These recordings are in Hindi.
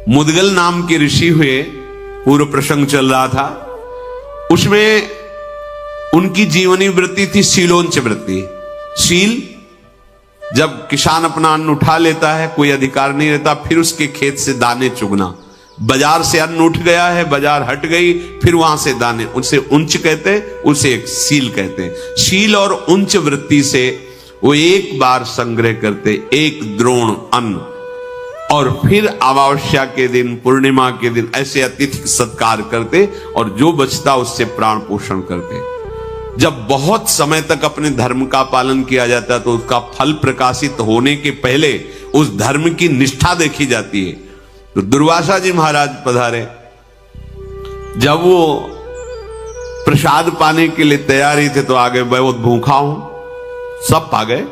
मुदगल नाम के ऋषि हुए, पूर्व प्रसंग चल रहा था, उसमें उनकी जीवनी वृत्ति थी शीलोंच वृत्ति। शील, जब किसान अपना अन्न उठा लेता है, कोई अधिकार नहीं रहता, फिर उसके खेत से दाने चुगना। बाजार से अन्न उठ गया है, बाजार हट गई, फिर वहां से दाने, उनसे उंच कहते, उसे एक शील कहते हैं। शील और उंच वृत्ति से वो एक बार संग्रह करते, एक द्रोण अन्न, और फिर अमावस्या के दिन, पूर्णिमा के दिन ऐसे अतिथि सत्कार करते, और जो बचता उससे प्राण पोषण करते। जब बहुत समय तक अपने धर्म का पालन किया जाता है तो उसका फल प्रकाशित होने के पहले उस धर्म की निष्ठा देखी जाती है। तो दुर्वासा जी महाराज पधारे, जब वो प्रसाद पाने के लिए तैयारी थे तो आगे बहुत भूखा हूं, सब पा गए।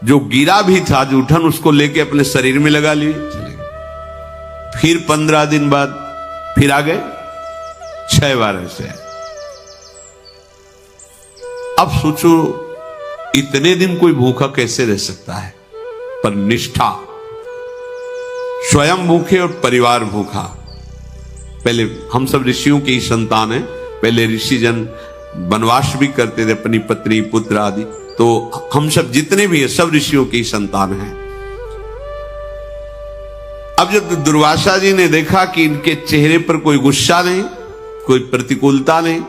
जो गिरा भी था जूठन, उसको लेके अपने शरीर में लगा लिए, चले गए। फिर 15 दिन बाद फिर आ गए, 6 बार ऐसे। अब सोचो इतने दिन कोई भूखा कैसे रह सकता है, पर निष्ठा, स्वयं भूखे और परिवार भूखा। पहले हम सब ऋषियों के ही संतान हैं, पहले ऋषि जन वनवास भी करते थे, अपनी पत्नी पुत्र आदि, तो हम सब जितने भी हैं सब ऋषियों के ही संतान हैं। अब जब दुर्वासा जी ने देखा कि इनके चेहरे पर कोई गुस्सा नहीं, कोई प्रतिकूलता नहीं,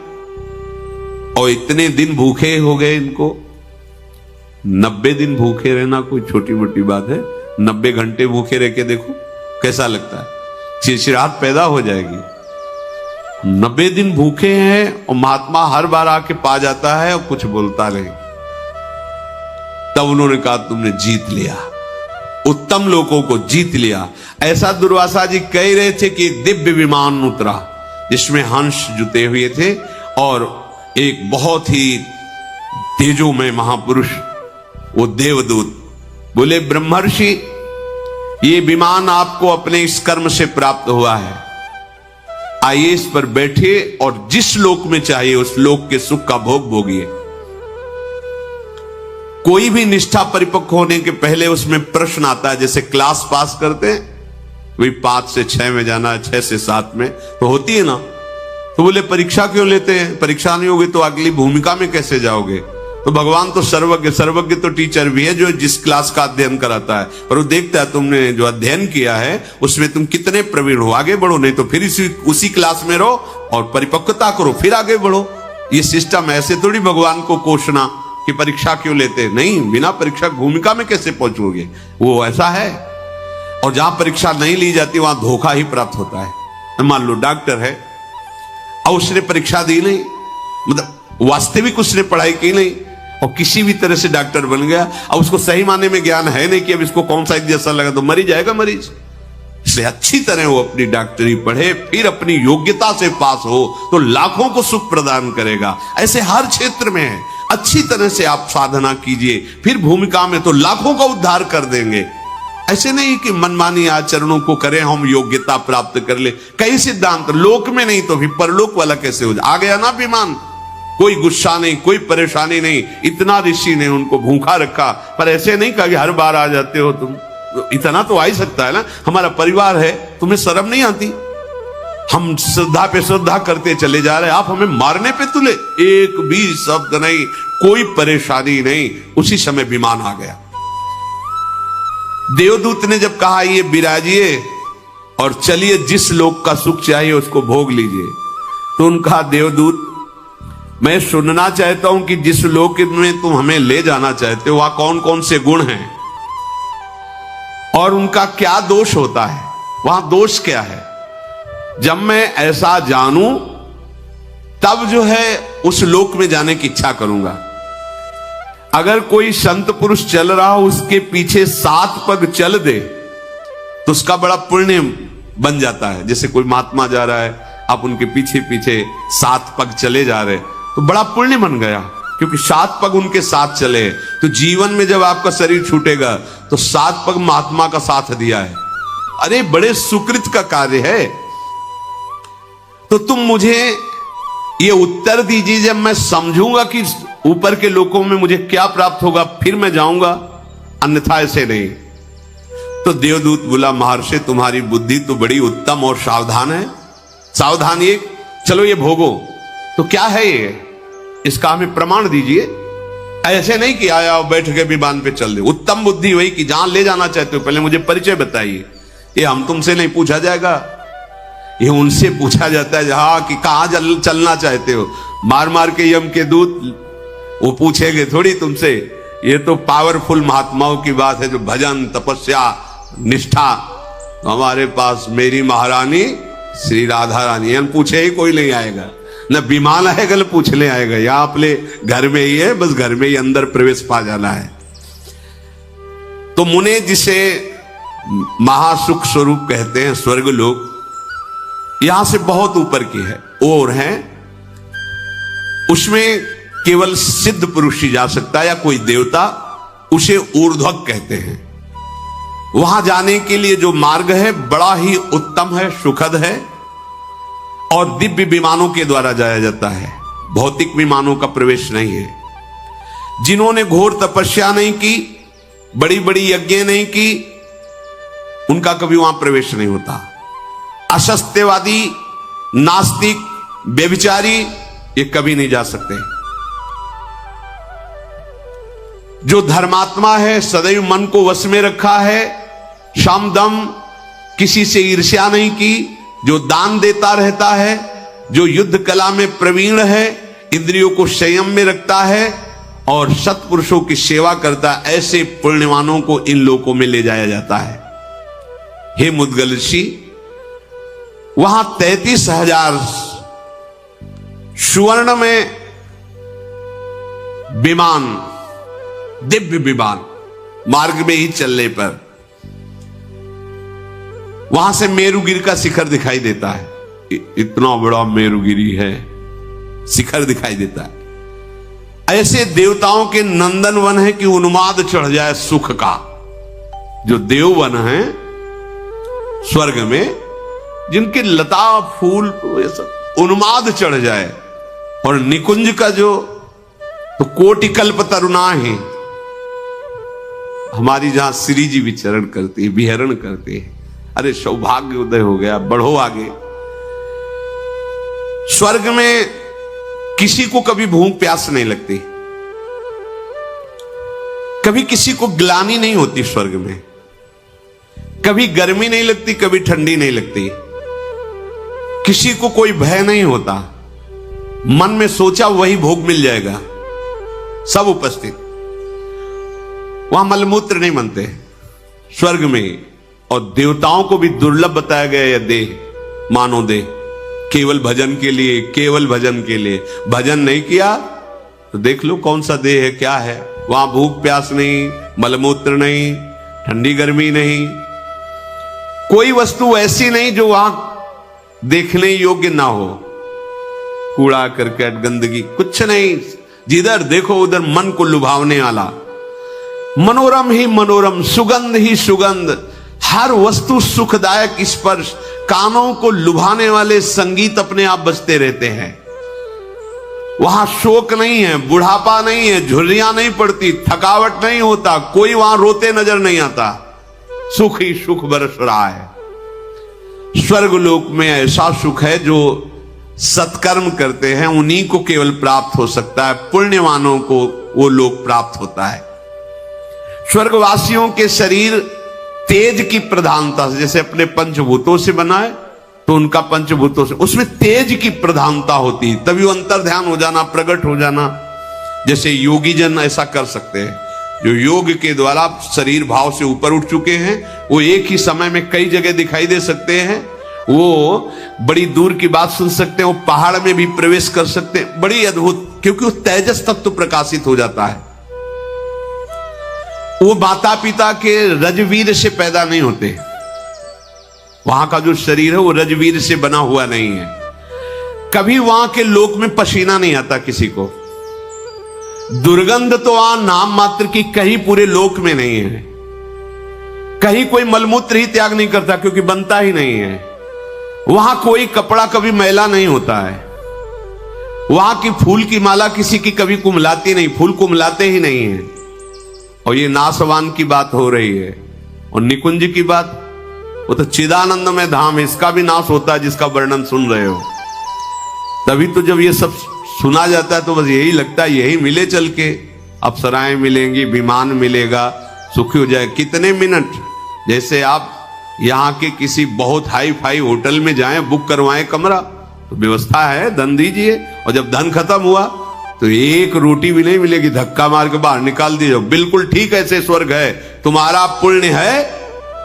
और इतने दिन भूखे हो गए इनको, 90 दिन भूखे रहना कोई छोटी मोटी बात है। 90 घंटे भूखे रह के देखो कैसा लगता है, चिड़चिड़ाहट पैदा हो जाएगी। 90 दिन भूखे हैं और महात्मा हर बार आके पा जाता है और कुछ बोलता नहीं। तब उन्होंने कहा तुमने जीत लिया, उत्तम लोगों को जीत लिया। ऐसा दुर्वासा जी कह रहे थे कि एक दिव्य विमान उतरा जिसमें हंस जुते हुए थे, और एक बहुत ही तेजोमय महापुरुष, वो देवदूत बोले, ब्रह्मर्षि ये विमान आपको अपने इस कर्म से प्राप्त हुआ है, आइए इस पर बैठिए और जिस लोक में चाहिए उस लोक के सुख का भोग भोगिए। कोई भी निष्ठा परिपक्व होने के पहले उसमें प्रश्न आता है, जैसे क्लास पास करते हैं, वही 5 से 6 में जाना है, 6 से 7 में तो होती है ना। तो बोले परीक्षा क्यों लेते हैं, परीक्षा नहीं होगी तो अगली भूमिका में कैसे जाओगे। तो भगवान तो सर्वज्ञ, सर्वज्ञ तो टीचर भी है जो जिस क्लास का अध्ययन कराता है, पर वो देखता है तुमने जो अध्ययन किया है उसमें तुम कितने प्रवीण हो, आगे बढ़ो, नहीं तो फिर उसी क्लास में रहो और परिपक्वता करो, फिर आगे बढ़ो। ये सिस्टम ऐसे थोड़ी भगवान को कोसना कि परीक्षा क्यों लेते, नहीं, बिना परीक्षा भूमिका में कैसे पहुंचोगे, वो ऐसा है। और जहां परीक्षा नहीं ली जाती वहां धोखा ही प्राप्त होता है। मान लो डॉक्टर है और उसने परीक्षा दी नहीं, मतलब वास्तविक उसने पढ़ाई की नहीं, और किसी भी तरह से डॉक्टर बन गया, और उसको सही माने में ज्ञान है नहीं कि अब इसको कौन सा जैसा लगा तो मरी जाएगा मरीज। इसलिए अच्छी तरह वो अपनी डॉक्टरी पढ़े, फिर अपनी योग्यता से पास हो तो लाखों को सुख प्रदान करेगा। ऐसे हर क्षेत्र में है, अच्छी तरह से आप साधना कीजिए, फिर भूमिका में तो लाखों का उद्धार कर देंगे। ऐसे नहीं कि मनमानी आचरणों को करें हम योग्यता प्राप्त कर ले। कई सिद्धांत लोक में नहीं तो फिर परलोक वाला कैसे हो जाए। आ गया ना विमान, कोई गुस्सा नहीं, कोई परेशानी नहीं। इतना ऋषि ने उनको भूखा रखा, पर ऐसे नहीं कहा कि हर बार आ जाते हो तुम, इतना तो आ ही सकता है ना, हमारा परिवार है, तुम्हें शर्म नहीं आती। हम श्रद्धा पे श्रद्धा करते चले जा रहे हैं, आप हमें मारने पे तुले, एक भी शब्द नहीं, कोई परेशानी नहीं। उसी समय विमान आ गया। देवदूत ने जब कहा ये विराजिए और चलिए जिस लोक का सुख चाहिए उसको भोग लीजिए, तो उनका देवदूत, मैं सुनना चाहता हूं कि जिस लोक में तुम हमें ले जाना चाहते हो वहां कौन कौन से गुण हैं और उनका क्या दोष होता है, वहां दोष क्या है। जब मैं ऐसा जानूं तब जो है उस लोक में जाने की इच्छा करूंगा। अगर कोई संत पुरुष चल रहा हो उसके पीछे 7 पग चल दे तो उसका बड़ा पुण्य बन जाता है। जैसे कोई महात्मा जा रहा है, आप उनके पीछे पीछे 7 पग चले जा रहे तो बड़ा पुण्य बन गया, क्योंकि 7 पग उनके साथ चले। तो जीवन में जब आपका शरीर छूटेगा तो 7 पग महात्मा का साथ दिया है, अरे बड़े सुकृत का कार्य है। तो तुम मुझे ये उत्तर दीजिए, जब मैं समझूंगा कि ऊपर के लोकों में मुझे क्या प्राप्त होगा फिर मैं जाऊंगा, अन्यथा ऐसे नहीं। तो तो देवदूत बोला, महर्षि तुम्हारी बुद्धि तो बड़ी उत्तम और सावधान है। सावधान ये, चलो ये भोगो। तो क्या है ये, इसका हमें प्रमाण दीजिए। ऐसे नहीं कि आया और बैठ के विमान पे चल दे। उत्तम बुद्धि वही कि जहां ले जाना चाहते हो पहले मुझे परिचय बताइए। ये हम तुमसे नहीं पूछा जाएगा, ये उनसे पूछा जाता है जहां कि कहां चलना चाहते हो। मार मार के यम के दूत वो पूछेंगे थोड़ी तुमसे। ये तो पावरफुल महात्माओं की बात है, जो भजन तपस्या निष्ठा। हमारे पास मेरी महारानी श्री राधा रानी, हम पूछे ही कोई नहीं आएगा, न विमान आएगा न पूछने आएगा। यहां अपने घर में ही है, बस घर में ही अंदर प्रवेश पा जाना है। तो मुने जिसे महासुख स्वरूप कहते हैं, स्वर्ग लोक यहां से बहुत ऊपर की है और है, उसमें केवल सिद्ध पुरुष ही जा सकता है या कोई देवता, उसे ऊर्ध्वक कहते हैं। वहां जाने के लिए जो मार्ग है बड़ा ही उत्तम है, सुखद है और दिव्य विमानों के द्वारा जाया जाता है, भौतिक विमानों का प्रवेश नहीं है। जिन्होंने घोर तपस्या नहीं की, बड़ी बड़ी यज्ञ नहीं की, उनका कभी वहां प्रवेश नहीं होता। असत्यवादी, नास्तिक, व्यभिचारी ये कभी नहीं जा सकते। जो धर्मात्मा है, सदैव मन को वश में रखा है, शाम दम, किसी से ईर्ष्या नहीं की, जो दान देता रहता है, जो युद्ध कला में प्रवीण है, इंद्रियों को संयम में रखता है और सत्पुरुषों की सेवा करता है, ऐसे पुण्यवानों को इन लोकों में ले जाया जाता है। हे मुद्गल ऋषि, वहां 33,000 सुवर्ण में विमान, दिव्य विमान, मार्ग में ही चलने पर वहां से मेरुगिरी का शिखर दिखाई देता है। इतना बड़ा मेरुगिरी है, शिखर दिखाई देता है। ऐसे देवताओं के नंदन वन है कि उन्माद चढ़ जाए सुख का। जो देववन है स्वर्ग में, जिनके लता फूल ये सब उन्माद चढ़ जाए, और निकुंज का जो तो कोटि कल्प तरुणा है, हमारी जहां श्री जी विचरण करती है, विहरण करते हैं। अरे सौभाग्य उदय हो गया, बढ़ो आगे। स्वर्ग में किसी को कभी भूख प्यास नहीं लगती, कभी किसी को ग्लानि नहीं होती स्वर्ग में, कभी गर्मी नहीं लगती, कभी ठंडी नहीं लगती, किसी को कोई भय नहीं होता। मन में सोचा वही भोग मिल जाएगा, सब उपस्थित। वहां मलमूत्र नहीं बनते स्वर्ग में। और देवताओं को भी दुर्लभ बताया गया यह देह, मानो देह, केवल भजन के लिए, केवल भजन के लिए। भजन नहीं किया तो देख लो कौन सा देह है, क्या है। वहां भूख प्यास नहीं, मलमूत्र नहीं, ठंडी गर्मी नहीं, कोई वस्तु ऐसी नहीं जो वहां देखने योग्य ना हो। कूड़ा करकट गंदगी कुछ नहीं, जिधर देखो उधर मन को लुभावने वाला, मनोरम ही मनोरम, सुगंध ही सुगंध, हर वस्तु सुखदायक स्पर्श, कानों को लुभाने वाले संगीत अपने आप बजते रहते हैं। वहां शोक नहीं है, बुढ़ापा नहीं है, झुर्रियां नहीं पड़ती, थकावट नहीं होता, कोई वहां रोते नजर नहीं आता, सुख ही सुख बरस रहा है। स्वर्ग लोक में ऐसा सुख है जो सत्कर्म करते हैं उन्हीं को केवल प्राप्त हो सकता है, पुण्यवानों को वो लोक प्राप्त होता है। स्वर्गवासियों के शरीर तेज की प्रधानता से, जैसे अपने पंचभूतों से बना है तो उनका पंचभूतों से, उसमें तेज की प्रधानता होती है, तभी वो अंतर ध्यान हो जाना, प्रकट हो जाना। जैसे योगी जन ऐसा कर सकते हैं, जो योग के द्वारा शरीर भाव से ऊपर उठ चुके हैं, वो एक ही समय में कई जगह दिखाई दे सकते हैं, वो बड़ी दूर की बात सुन सकते हैं, वो पहाड़ में भी प्रवेश कर सकते हैं, बड़ी अद्भुत, क्योंकि वो तेजस तत्व प्रकाशित हो जाता है। वो माता पिता के रजवीर से पैदा नहीं होते, वहां का जो शरीर है वो रजवीर से बना हुआ नहीं है। कभी वहां के लोक में पसीना नहीं आता किसी को, दुर्गंध तो वहां नाम मात्र की कहीं पूरे लोक में नहीं है। कहीं कोई मलमूत्र ही त्याग नहीं करता क्योंकि बनता ही नहीं है। वहां कोई कपड़ा कभी मैला नहीं होता है। वहां की फूल की माला किसी की कभी कुम्हलाती नहीं, फूल कुम्हलाते ही नहीं है। और ये नासवान की बात हो रही है, और निकुंज की बात, वो तो चिदानंद में धाम, इसका भी नाश होता है जिसका वर्णन सुन रहे हो। तभी तो जब ये सब सुना जाता है तो बस यही लगता है यही मिले चल के, अप्सराएं मिलेंगी, विमान मिलेगा, सुखी हो जाए। कितने मिनट, जैसे आप यहाँ के किसी बहुत हाई फाई होटल में जाएं, बुक करवाएं कमरा, तो व्यवस्था है, धन दीजिए, और जब धन खत्म हुआ तो एक रोटी भी नहीं मिलेगी, धक्का मार के बाहर निकाल दिए। बिल्कुल ठीक ऐसे स्वर्ग है, तुम्हारा पुण्य है,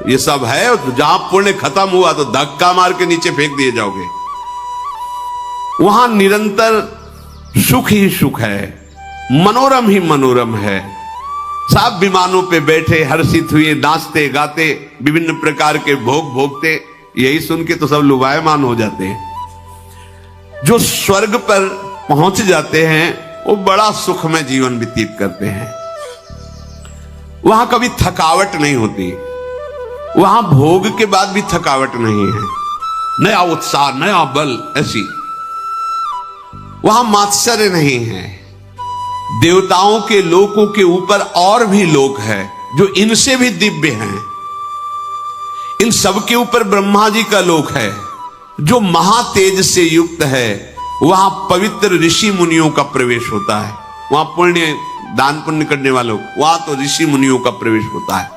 ये सब है, तो जहां पुण्य खत्म हुआ तो धक्का मार के नीचे फेंक दिए जाओगे। वहां निरंतर सुख ही सुख है, मनोरम ही मनोरम है। सब विमानों पे बैठे हर्षित हुए, नाचते गाते, विभिन्न प्रकार के भोग भोगते। यही सुन के तो सब लुभायमान हो जाते हैं। जो स्वर्ग पर पहुंच जाते हैं वो बड़ा सुख में जीवन व्यतीत करते हैं। वहां कभी थकावट नहीं होती, वहां भोग के बाद भी थकावट नहीं है, नया उत्साह, नया बल, ऐसी। वहां मात्सर्य नहीं है। देवताओं के लोकों के ऊपर और भी लोक है जो इनसे भी दिव्य हैं। इन सब के ऊपर ब्रह्मा जी का लोक है जो महातेज से युक्त है। वहां पवित्र ऋषि मुनियों का प्रवेश होता है। वहां पुण्य दान पुण्य करने वालों, वहां तो ऋषि मुनियों का प्रवेश होता है।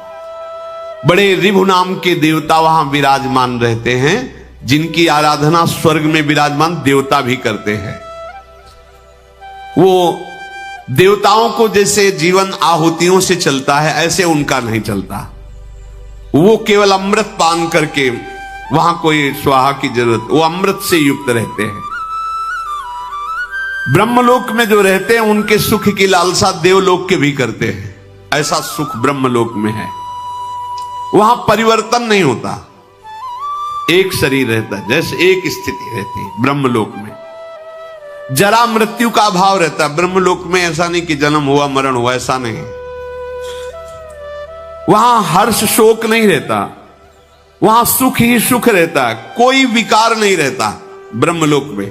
बड़े ऋभु नाम के देवता वहां विराजमान रहते हैं, जिनकी आराधना स्वर्ग में विराजमान देवता भी करते हैं। वो देवताओं को जैसे जीवन आहुतियों से चलता है, ऐसे उनका नहीं चलता। वो केवल अमृत पान करके, वहां कोई स्वाहा की जरूरत, वो अमृत से युक्त रहते हैं। ब्रह्मलोक में जो रहते हैं उनके सुख की लालसा देवलोक के भी करते हैं। ऐसा सुख ब्रह्मलोक में है। वहां परिवर्तन नहीं होता, एक शरीर रहता है, जैसे एक स्थिति रहती है। ब्रह्मलोक में जरा मृत्यु का अभाव रहता है। ब्रह्मलोक में ऐसा नहीं कि जन्म हुआ मरण हुआ, ऐसा नहीं। वहां हर्ष शोक नहीं रहता, वहां सुख ही सुख रहता है, कोई विकार नहीं रहता ब्रह्मलोक में।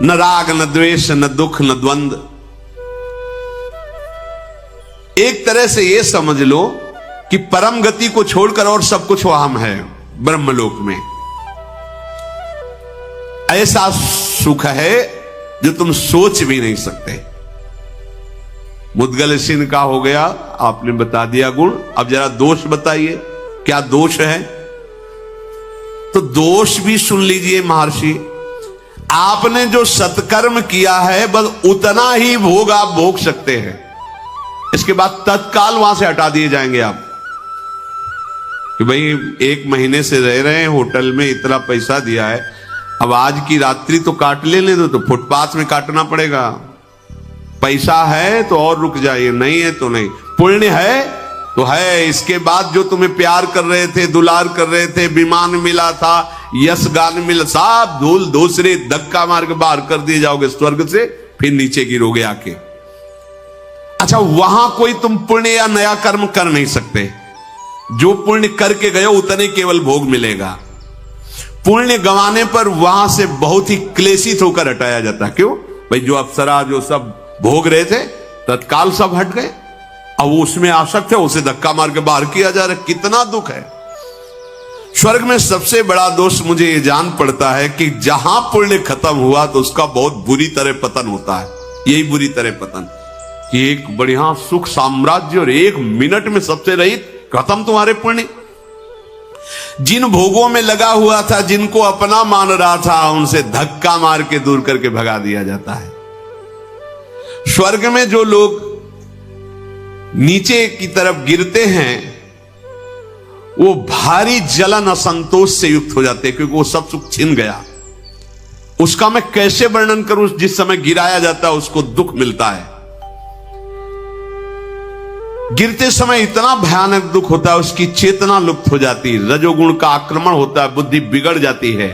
न राग, न द्वेष, न दुख, न द्वंद्व। एक तरह से यह समझ लो कि परम गति को छोड़कर और सब कुछ वहां है ब्रह्मलोक में। ऐसा सुख है जो तुम सोच भी नहीं सकते। मुद्गल सिंह का हो गया, आपने बता दिया गुण। अब जरा दोष बताइए, क्या दोष है? तो दोष भी सुन लीजिए महर्षि। आपने जो सत्कर्म किया है बस उतना ही भोग आप भोग सकते हैं। इसके बाद तत्काल वहां से हटा दिए जाएंगे आप, कि भाई 1 महीने से रह रहे हैं होटल में, इतना पैसा दिया है, अब आज की रात्रि तो काट लेने दो, तो फुटपाथ में काटना पड़ेगा। पैसा है तो और रुक जाइए, नहीं है तो नहीं। पुण्य है तो है। इसके बाद जो तुम्हें प्यार कर रहे थे, दुलार कर रहे थे, विमान मिला था, यश गान मिला, सब धूल दूसरे धक्का मार के बाहर कर दिए जाओगे स्वर्ग से, फिर नीचे गिरोगे आके। अच्छा, वहां कोई तुम पुण्य या नया कर्म कर नहीं सकते। जो पुण्य करके गए उतने केवल भोग मिलेगा। पुण्य गंवाने पर वहां से बहुत ही क्लेशित होकर हटाया जाता। क्यों भाई? जो अप्सरा जो सब भोग रहे थे तत्काल सब हट गए। अब उसमें आसक्त है, उसे धक्का मार के बाहर किया जा रहा है। कितना दुख है। स्वर्ग में सबसे बड़ा दोष मुझे ये जान पड़ता है कि जहां पुण्य खत्म हुआ तो उसका बहुत बुरी तरह पतन होता है। यही बुरी तरह पतन कि एक बढ़िया सुख साम्राज्य और 1 मिनट में सबसे रहित खत्म तुम्हारे पुण्य। जिन भोगों में लगा हुआ था, जिनको अपना मान रहा था, उनसे धक्का मार के दूर करके भगा दिया जाता है। स्वर्ग में जो लोग नीचे की तरफ गिरते हैं वो भारी जलन असंतोष से युक्त हो जाते हैं, क्योंकि वो सब सुख छिन गया। उसका मैं कैसे वर्णन करूं? जिस समय गिराया जाता है उसको दुख मिलता है। गिरते समय इतना भयानक दुख होता है, उसकी चेतना लुप्त हो जाती है, रजोगुण का आक्रमण होता है, बुद्धि बिगड़ जाती है,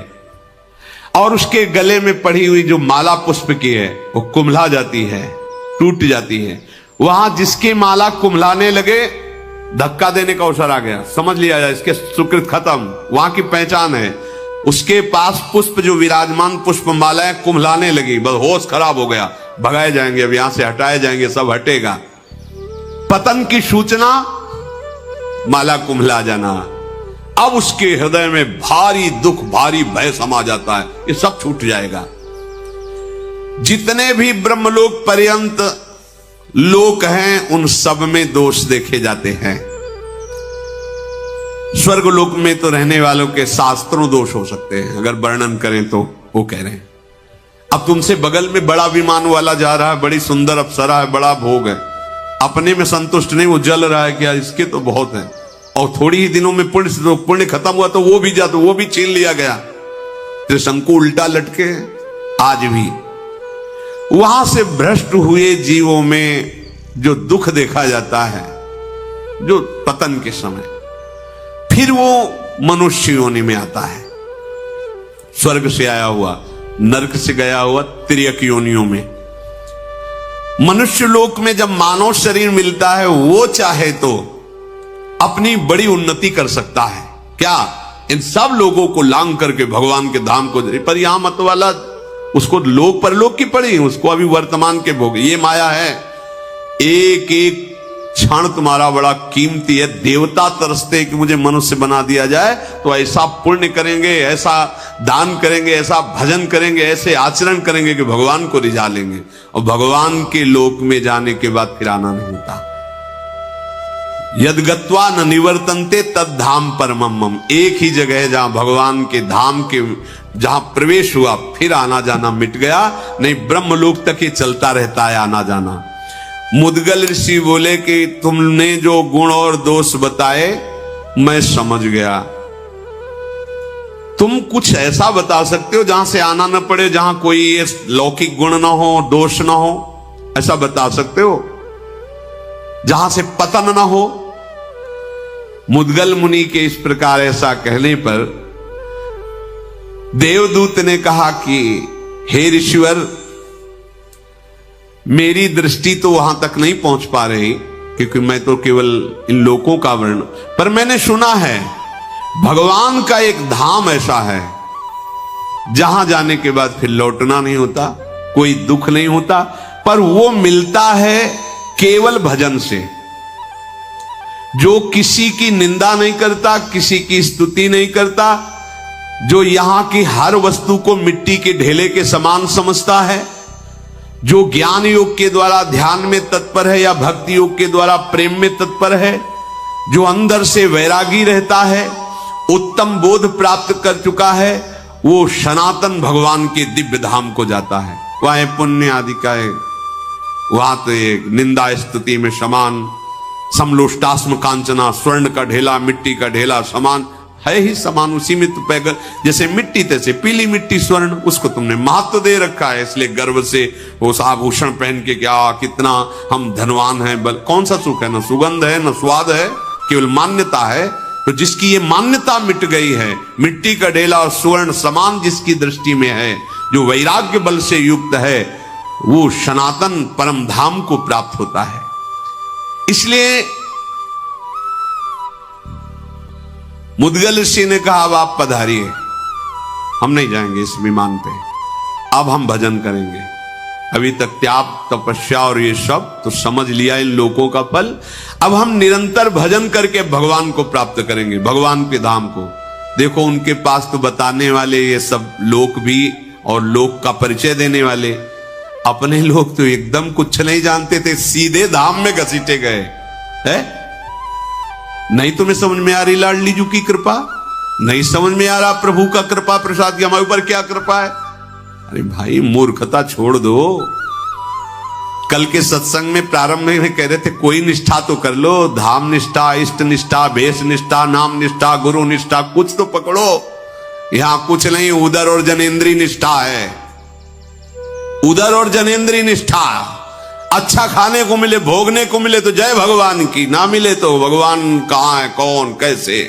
और उसके गले में पड़ी हुई जो माला पुष्प की है वो कुम्हला जाती है, टूट जाती है। वहां जिसकी माला कुम्हलाने लगे, धक्का देने का अवसर आ गया, समझ लिया जाए इसके सुकृत खत्म। वहां की पहचान है, उसके पास पुष्प जो विराजमान पुष्प मालाएं कुम्हलाने लगी, बस होश खराब हो गया, भगाए जाएंगे, अब यहां से हटाए जाएंगे, सब हटेगा। पतन की सूचना माला कुम्हला जाना। अब उसके हृदय में भारी दुख, भारी भय समा जाता है, ये सब छूट जाएगा। जितने भी ब्रह्मलोक पर्यंत लोक हैं, उन सब में दोष देखे जाते हैं। स्वर्गलोक में तो रहने वालों के शास्त्रों दोष हो सकते हैं, अगर वर्णन करें तो। वो कह रहे हैं अब तुमसे बगल में बड़ा विमान वाला जा रहा है, बड़ी सुंदर अप्सरा है, बड़ा भोग है, अपने में संतुष्ट नहीं, वो जल रहा है, क्या इसके तो बहुत है, और थोड़ी ही दिनों में पुण्य खत्म हुआ तो वो भी जाता, वो भी छीन लिया गया। त्रिशंकु उल्टा लटके आज भी। वहां से भ्रष्ट हुए जीवों में जो दुख देखा जाता है, जो पतन के समय, फिर वो मनुष्य योनि में आता है। स्वर्ग से आया हुआ, नरक से गया हुआ, तिर्यक योनियों में। मनुष्य लोक में जब मानव शरीर मिलता है, वो चाहे तो अपनी बड़ी उन्नति कर सकता है। क्या इन सब लोगों को लांग करके भगवान के धाम को, पर यहां मत वाला उसको लोक परलोक की पड़ी, उसको अभी वर्तमान के भोग। ये माया है, एक एक क्षण तुम्हारा बड़ा कीमती है। देवता तरसते कि मुझे मनुष्य बना दिया जाए, तो ऐसा पुण्य करेंगे, ऐसा दान करेंगे, ऐसा भजन करेंगे, ऐसे आचरण करेंगे कि भगवान को रिझा लेंगे। और भगवान के लोक में जाने के बाद फिर आना नहीं होता। यद्गत्वा न निवर्तन्ते तद धाम परमम मम। एक ही जगह है जहां भगवान के धाम के जहां प्रवेश हुआ, फिर आना जाना मिट गया। नहीं, ब्रह्मलोक तक ये चलता रहता है आना जाना। मुद्गल ऋषि बोले कि तुमने जो गुण और दोष बताए मैं समझ गया। तुम कुछ ऐसा बता सकते हो जहां से आना न पड़े, जहां कोई ये लौकिक गुण ना हो, दोष ना हो, ऐसा बता सकते हो जहां से पतन ना हो। मुद्गल मुनि के इस प्रकार ऐसा कहने पर देवदूत ने कहा कि हे ऋषिवर, मेरी दृष्टि तो वहां तक नहीं पहुंच पा रही, क्योंकि मैं तो केवल इन लोकों का वर्ण, पर मैंने सुना है भगवान का एक धाम ऐसा है जहां जाने के बाद फिर लौटना नहीं होता, कोई दुख नहीं होता, पर वो मिलता है केवल भजन से। जो किसी की निंदा नहीं करता, किसी की स्तुति नहीं करता, जो यहां की हर वस्तु को मिट्टी के ढेले के समान समझता है, जो ज्ञान योग के द्वारा ध्यान में तत्पर है या भक्ति योग के द्वारा प्रेम में तत्पर है, जो अंदर से वैरागी रहता है, उत्तम बोध प्राप्त कर चुका है, वो सनातन भगवान के दिव्य धाम को जाता है। वह पुण्य आदि का है, वहां तो एक निंदा स्तुति में समान, समलोष्टास्म कांचना, स्वर्ण का ढेला मिट्टी का ढेला समान है ही समान, उसी में तो पैगर जैसे मिट्टी तैसे पीली मिट्टी स्वर्ण, उसको तुमने महत्व दे रखा है। इसलिए गर्व से वो आभूषण पहन के क्या कितना हम धनवान हैं, बल कौन सा सुख है, न सुगंध है न स्वाद है, केवल मान्यता है। तो जिसकी ये मान्यता मिट गई है, मिट्टी का ढेला और स्वर्ण समान जिसकी दृष्टि में है, जो वैराग्य बल से युक्त है, वो सनातन परम धाम को प्राप्त होता है। इसलिए मुद्गल ऋषि ने कहा अब आप पधारिए, हम नहीं जाएंगे इस विमान पे, अब हम भजन करेंगे। अभी तक त्याग तपस्या और ये सब तो समझ लिया इन लोगों का फल, अब हम निरंतर भजन करके भगवान को प्राप्त करेंगे, भगवान के धाम को। देखो उनके पास तो बताने वाले ये सब लोक भी और लोक का परिचय देने वाले, अपने लोग तो एकदम कुछ नहीं जानते थे, सीधे धाम में घसीटे गए है। नहीं तुम्हें समझ में आ रही लाडली जी की कृपा, नहीं समझ में आ रहा प्रभु का कृपा प्रसाद की हमारे ऊपर क्या कृपा है। अरे भाई मूर्खता छोड़ दो। कल के सत्संग में प्रारंभ में कह रहे थे कोई निष्ठा तो कर लो, धाम निष्ठा, इष्ट निष्ठा, भेष निष्ठा, नाम निष्ठा, गुरु निष्ठा, कुछ तो पकड़ो। यहां कुछ नहीं, उदर और जनेन्द्रीय निष्ठा है, उदर और जनेन्द्रीय निष्ठा। अच्छा खाने को मिले, भोगने को मिले तो जय भगवान की, ना मिले तो भगवान कहां है, कौन कैसे।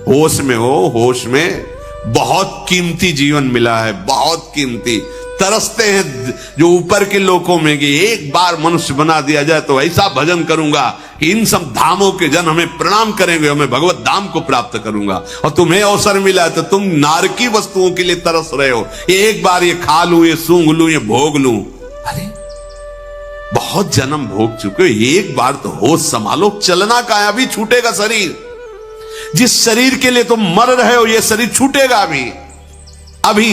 होश में हो, होश में। बहुत कीमती जीवन मिला है, बहुत कीमती। तरसते हैं जो ऊपर के लोकों में कि एक बार मनुष्य बना दिया जाए तो ऐसा भजन करूंगा कि इन सब धामों के जन हमें प्रणाम करेंगे, मैं भगवत धाम को प्राप्त करूंगा। और तुम्हें अवसर मिला है तो तुम नारकी वस्तुओं के लिए तरस रहे हो, एक बार ये खा लूं, ये सूंघ लूं, ये भोग लूं। अरे बहुत जन्म भोग चुके हो, एक बार तो होश संभालो। चलना का है, अभी छूटेगा शरीर। जिस शरीर के लिए तुम मर रहे हो, यह शरीर छूटेगा अभी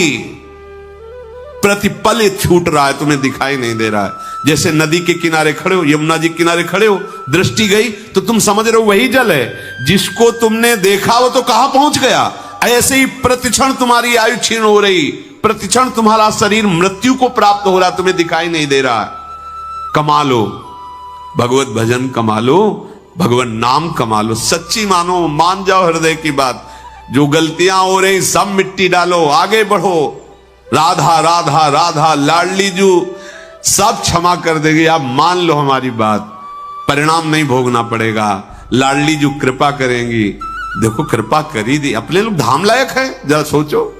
प्रतिपल ये छूट रहा है, तुम्हें दिखाई नहीं दे रहा है। जैसे नदी के किनारे खड़े हो, यमुना जी के किनारे खड़े हो, दृष्टि गई तो तुम समझ रहे हो वही जल है। जिसको तुमने देखा वो तो कहां पहुंच गया। ऐसे ही प्रतिक्षण तुम्हारी आयु क्षीण हो रही, प्रतिक्षण तुम्हारा शरीर मृत्यु को प्राप्त हो रहा, तुम्हें दिखाई नहीं दे रहा। कमा लो भगवत भजन, कमा लो भगवान नाम, कमा लो। सच्ची मानो, मान जाओ हृदय की बात। जो गलतियां हो रही सब मिट्टी डालो, आगे बढ़ो। राधा राधा राधा लाडली जू सब क्षमा कर देगी। आप मान लो हमारी बात, परिणाम नहीं भोगना पड़ेगा। लाडली जू कृपा करेंगी। देखो कृपा करी दी, अपने लोग धाम लायक है। जरा सोचो,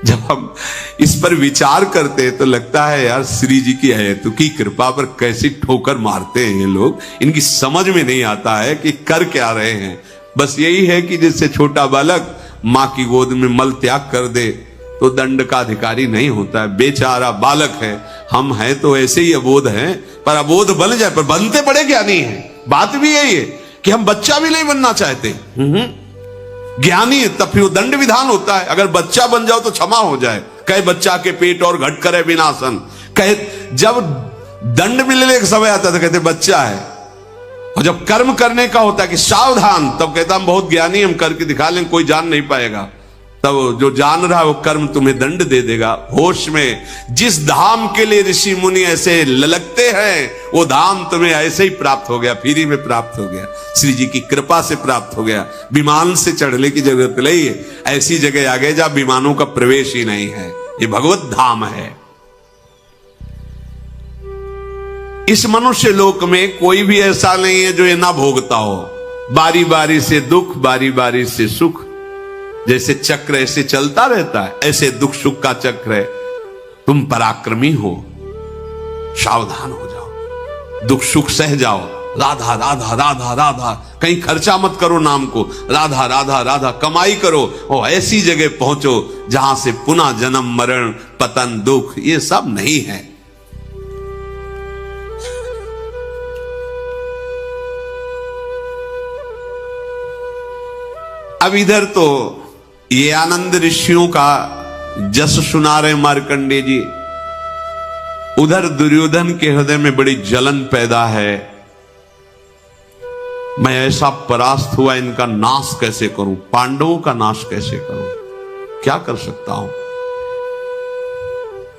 जब हम इस पर विचार करते हैं तो लगता है यार श्री जी की अहेतु की कृपा पर कैसी ठोकर मारते हैं ये लोग। इनकी समझ में नहीं आता है कि कर क्या रहे हैं। बस यही है कि जैसे छोटा बालक मां की गोद में मल त्याग कर दे तो दंड का अधिकारी नहीं होता है। बेचारा बालक है, हम हैं तो ऐसे ही अबोध हैं, पर अबोध बन जाए, पर बनते बड़े ज्ञानी हैं। बात भी यही है कि हम बच्चा भी नहीं बनना चाहते। ज्ञानी है तब फिर वो दंड विधान होता है। अगर बच्चा बन जाओ तो क्षमा हो जाए। कहे बच्चा के पेट और घट करे विनाशन। कहे जब दंड मिलने का समय आता तो कहते बच्चा है, और जब कर्म करने का होता है कि सावधान, तब कहता हम बहुत ज्ञानी, हम करके दिखा लें, कोई जान नहीं पाएगा। तब जो जान रहा है वो कर्म तुम्हें दंड दे देगा। होश में जिस धाम के लिए ऋषि मुनि ऐसे ललकते हैं, वो धाम तुम्हें ऐसे ही प्राप्त हो गया, फ्री में प्राप्त हो गया, श्री जी की कृपा से प्राप्त हो गया। विमान से चढ़ने की जरूरत नहीं है। ऐसी जगह आ गए जहां विमानों का प्रवेश ही नहीं है। ये भगवत धाम है। इस मनुष्य लोक में कोई भी ऐसा नहीं है जो ये ना भोगता हो। बारी बारी से दुख, बारी बारी से सुख, जैसे चक्र ऐसे चलता रहता है, ऐसे दुख सुख का चक्र है। तुम पराक्रमी हो, सावधान हो जाओ, दुख सुख सह जाओ। राधा राधा राधा राधा, कहीं खर्चा मत करो नाम को। राधा राधा राधा, कमाई करो और ऐसी जगह पहुंचो जहां से पुनः जन्म मरण पतन दुख ये सब नहीं है। अब इधर तो ये आनंद ऋषियों का जस सुना रहे मार्कंडेय जी, उधर दुर्योधन के हृदय में बड़ी जलन पैदा है। मैं ऐसा परास्त हुआ, इनका नाश कैसे करूं, पांडवों का नाश कैसे करूं, क्या कर सकता हूं।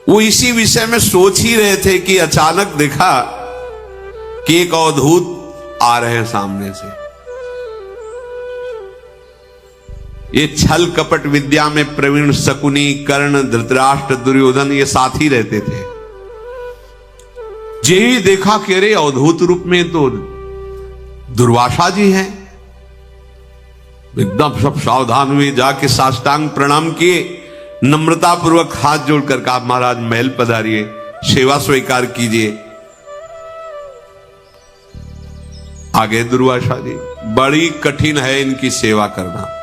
वो इसी विषय में सोच ही रहे थे कि अचानक देखा कि एक अवधूत आ रहे हैं सामने से। ये छल कपट विद्या में प्रवीण शकुनी, कर्ण, धृतराष्ट्र, दुर्योधन ये साथ ही रहते थे। यही देखा कि अरे अवधूत रूप में तो दुर्वासा जी हैं। एकदम सब सावधान हुए, जाके साष्टांग प्रणाम किए, नम्रता पूर्वक हाथ जोड़कर कहा महाराज महल पधारिए, सेवा स्वीकार कीजिए। आगे दुर्वासा जी, बड़ी कठिन है इनकी सेवा करना,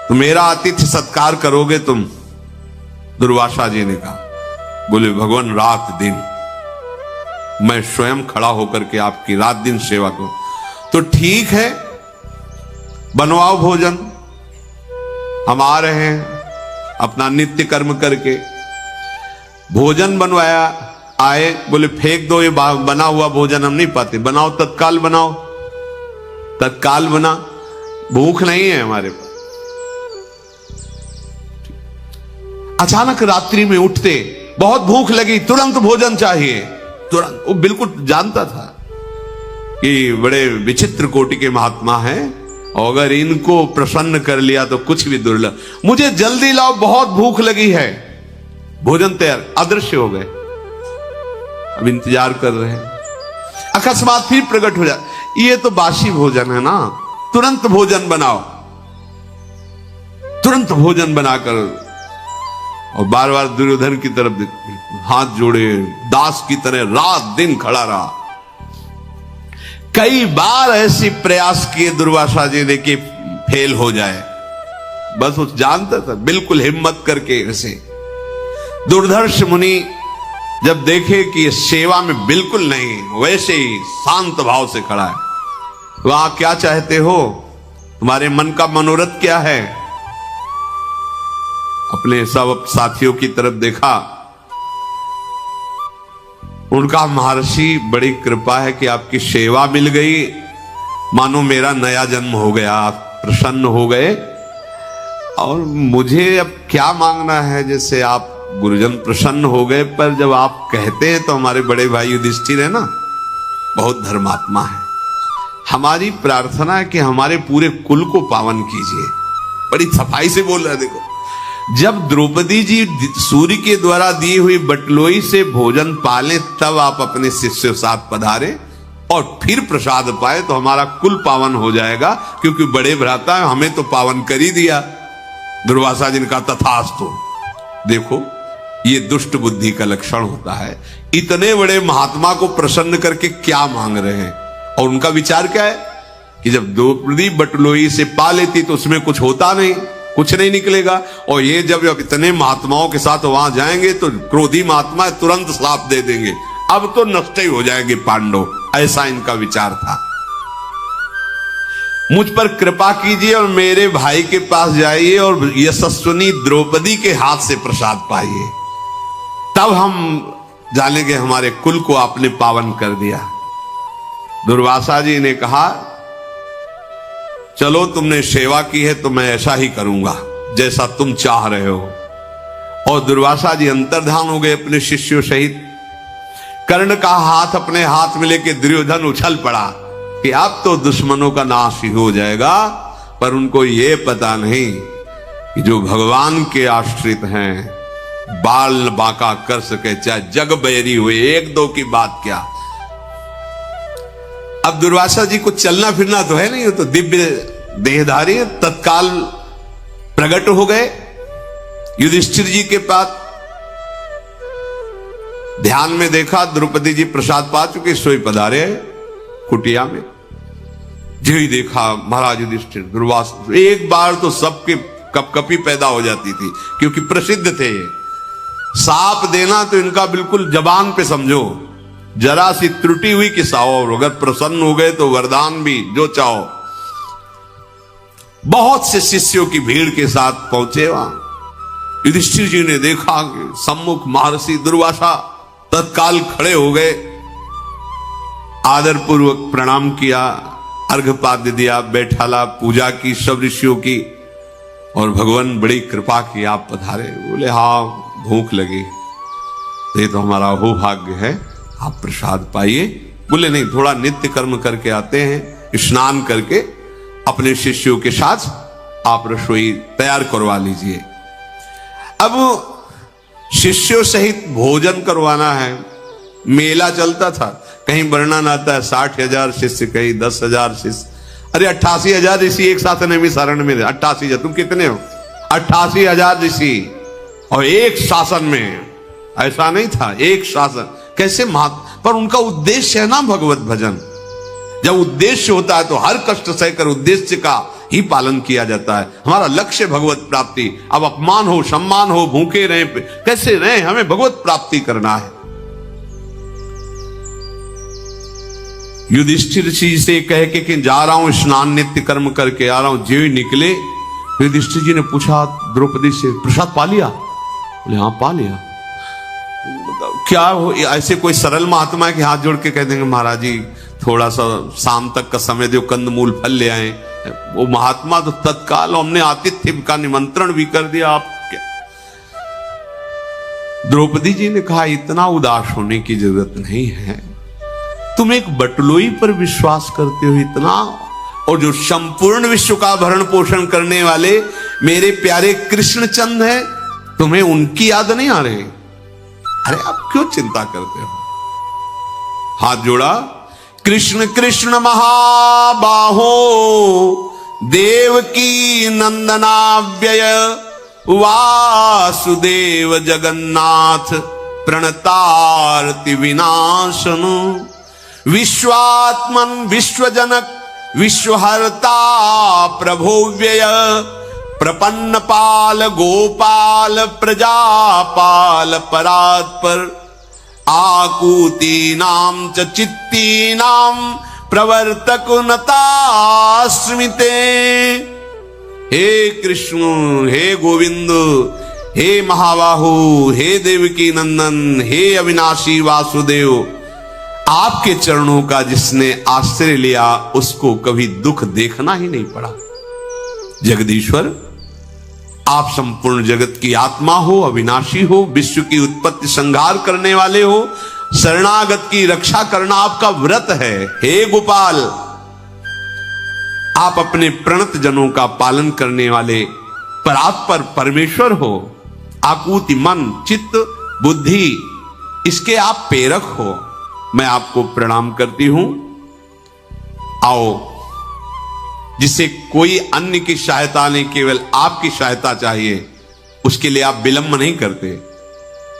तो मेरा आतिथ्य सत्कार करोगे तुम? दुर्वासा जी ने कहा। बोले भगवान रात दिन मैं स्वयं खड़ा होकर के आपकी रात दिन सेवा करूं। तो ठीक है, बनवाओ भोजन, हम आ रहे हैं अपना नित्य कर्म करके। भोजन बनवाया, आए, बोले फेंक दो ये बना हुआ भोजन, हम नहीं पाते, बनाओ तत्काल बनाओ। तत्काल बना, भूख नहीं है हमारे पास। अचानक रात्रि में उठते, बहुत भूख लगी, तुरंत भोजन चाहिए, तुरंत। वो बिल्कुल जानता था कि बड़े विचित्र कोटि के महात्मा हैं, और अगर इनको प्रसन्न कर लिया तो कुछ भी दुर्लभ। मुझे जल्दी लाओ, बहुत भूख लगी है। भोजन तैयार, अदृश्य हो गए। अब इंतजार कर रहे हैं, अकस्मात फिर प्रकट हो जाए, ये तो बासी भोजन है ना, तुरंत भोजन बनाओ। तुरंत भोजन बनाकर, और बार बार दुर्योधन की तरफ हाथ जोड़े, दास की तरह रात दिन खड़ा रहा। कई बार ऐसी प्रयास किए दुर्वासा जी ने कि फेल हो जाए, बस वो जानता था, बिल्कुल हिम्मत करके ऐसे। दुर्धर्ष मुनि जब देखे कि ये सेवा में बिल्कुल नहीं, वैसे ही शांत भाव से खड़ा है, वहां क्या चाहते हो, तुम्हारे मन का मनोरथ क्या है? अपने सब साथियों की तरफ देखा, उनका महर्षि बड़ी कृपा है कि आपकी सेवा मिल गई, मानो मेरा नया जन्म हो गया, आप प्रसन्न हो गए और मुझे अब क्या मांगना है। जैसे आप गुरुजन प्रसन्न हो गए, पर जब आप कहते हैं तो हमारे बड़े भाई युधिष्ठिर है ना, बहुत धर्मात्मा है, हमारी प्रार्थना है कि हमारे पूरे कुल को पावन कीजिए। बड़ी सफाई से बोल रहे हैं। देखो, जब द्रौपदी जी सूर्य के द्वारा दी हुई बटलोई से भोजन पाले, तब आप अपने शिष्य साथ पधारे और फिर प्रसाद पाए तो हमारा कुल पावन हो जाएगा, क्योंकि बड़े भ्राता हमें तो पावन कर ही दिया। दुर्वासा जी ने कहा तथास्तु। देखो, ये दुष्ट बुद्धि का लक्षण होता है। इतने बड़े महात्मा को प्रसन्न करके क्या मांग रहे हैं? और उनका विचार क्या है कि जब द्रौपदी बटलोई से पा लेती तो उसमें कुछ होता नहीं, कुछ नहीं निकलेगा। और ये जब इतने महात्माओं के साथ वहां जाएंगे तो क्रोधी महात्मा तुरंत श्राप दे देंगे, अब तो नष्ट ही हो जाएंगे पांडव। ऐसा इनका विचार था। मुझ पर कृपा कीजिए और मेरे भाई के पास जाइए और यशस्विनी द्रौपदी के हाथ से प्रसाद पाइए, तब हम जानेंगे हमारे कुल को आपने पावन कर दिया। दुर्वासा जी ने कहा, चलो तुमने सेवा की है तो मैं ऐसा ही करूंगा जैसा तुम चाह रहे हो। और दुर्वासा जी अंतर्धान हो गए अपने शिष्यों सहित। कर्ण का हाथ अपने हाथ में लेके दुर्योधन उछल पड़ा कि अब तो दुश्मनों का नाश ही हो जाएगा। पर उनको ये पता नहीं कि जो भगवान के आश्रित हैं, बाल बांका कर सके चाहे जग बैरी हुए, एक दो की बात क्या। अब दुर्वासा जी को चलना फिरना तो है नहीं, तो दिव्य देहधारी तत्काल प्रकट हो गए युधिष्ठिर जी के पास। ध्यान में देखा द्रौपदी जी प्रसाद पा चुके, सोई पधारे कुटिया में। जो ही देखा महाराज युधिष्ठिर, दुर्वासा, एक बार तो सबके कपकपी पैदा हो जाती थी, क्योंकि प्रसिद्ध थे ये। साप देना तो इनका बिल्कुल जबान पे समझो, जरा सी त्रुटि हुई कि साओ, अगर प्रसन्न हो गए तो वरदान भी जो चाहो। बहुत से शिष्यों की भीड़ के साथ पहुंचे वहां। युधिष्ठिर जी ने देखा कि सम्मुख महर्षि दुर्वासा, तत्काल खड़े हो गए, आदर पूर्वक प्रणाम किया, अर्घपाद्य दिया, बैठाला, पूजा की सब ऋषियों की। और भगवान बड़ी कृपा की, आप पधारे। बोले हाँ भूख लगी, तो ये तो हमारा हो भाग्य है, आप प्रसाद पाइए। बोले नहीं, थोड़ा नित्य कर्म करके आते हैं, स्नान करके अपने शिष्यों के साथ आप रसोई तैयार करवा लीजिए। अब शिष्यों सहित भोजन करवाना है। मेला चलता था, कहीं वर्णन आता है 60,000 शिष्य, कहीं 10,000 शिष्य। अरे 88,000 ऋषि एक साथ नैमिषारण्य में। 88,000, तुम कितने हो? 88,000 ऋषि और एक शासन में। ऐसा नहीं था, एक शासन कैसे पर उनका उद्देश्य है ना भगवत भजन। जब उद्देश्य होता है तो हर कष्ट सहकर उद्देश्य का ही पालन किया जाता है। हमारा लक्ष्य भगवत प्राप्ति। अब अपमान हो, सम्मान हो, भूखे रहे, कैसे रहे, हमें भगवत प्राप्ति करना है। युधिष्ठिर जी से कह के कि जा रहा हूं स्नान नित्य कर्म करके आ रहा हूं, जो ही निकले युधिष्ठिर जी ने पूछा द्रौपदी से, प्रसाद पा लिया? बोले हाँ पा लिया। क्या हो, ऐसे कोई सरल महात्मा है कि हाथ जोड़ के कह देंगे महाराज जी थोड़ा सा शाम तक का समय दो, कंदमूल फल ले आए? वो महात्मा तो तत्काल, हमने आतिथ्य का निमंत्रण भी कर दिया। आप क्या? द्रौपदी जी ने कहा इतना उदास होने की जरूरत नहीं है, तुम एक बटलोई पर विश्वास करते हो इतना, और जो संपूर्ण विश्व का भरण पोषण करने वाले मेरे प्यारे कृष्णचंद हैं, तुम्हें उनकी याद नहीं आ रही? अरे आप क्यों चिंता करते हो? हाथ जोड़ा, कृष्ण कृष्ण महाबाहो देवकी नंदनाव्यय वासुदेव जगन्नाथ प्रणतारति विनाशन विश्वात्मन विश्वजनक विश्वहर्ता प्रभो व्यय प्रपन्न पाल गोपाल प्रजापाल परात्पर आकूती नाम च चित्ती नाम प्रवर्तक नतास्मिते। हे कृष्ण, हे गोविंद, हे महाबाहु, हे देवकी नंदन, हे अविनाशी वासुदेव, आपके चरणों का जिसने आश्रय लिया उसको कभी दुख देखना ही नहीं पड़ा। जगदीश्वर, आप संपूर्ण जगत की आत्मा हो, अविनाशी हो, विश्व की उत्पत्ति संहार करने वाले हो, शरणागत की रक्षा करना आपका व्रत है। हे गोपाल, आप अपने प्रणत जनों का पालन करने वाले परात्पर परमेश्वर हो। आकूति मन चित्त बुद्धि इसके आप प्रेरक हो। मैं आपको प्रणाम करती हूं। आओ, जिसे कोई अन्य की सहायता नहीं, केवल आपकी सहायता चाहिए, उसके लिए आप विलंब नहीं करते।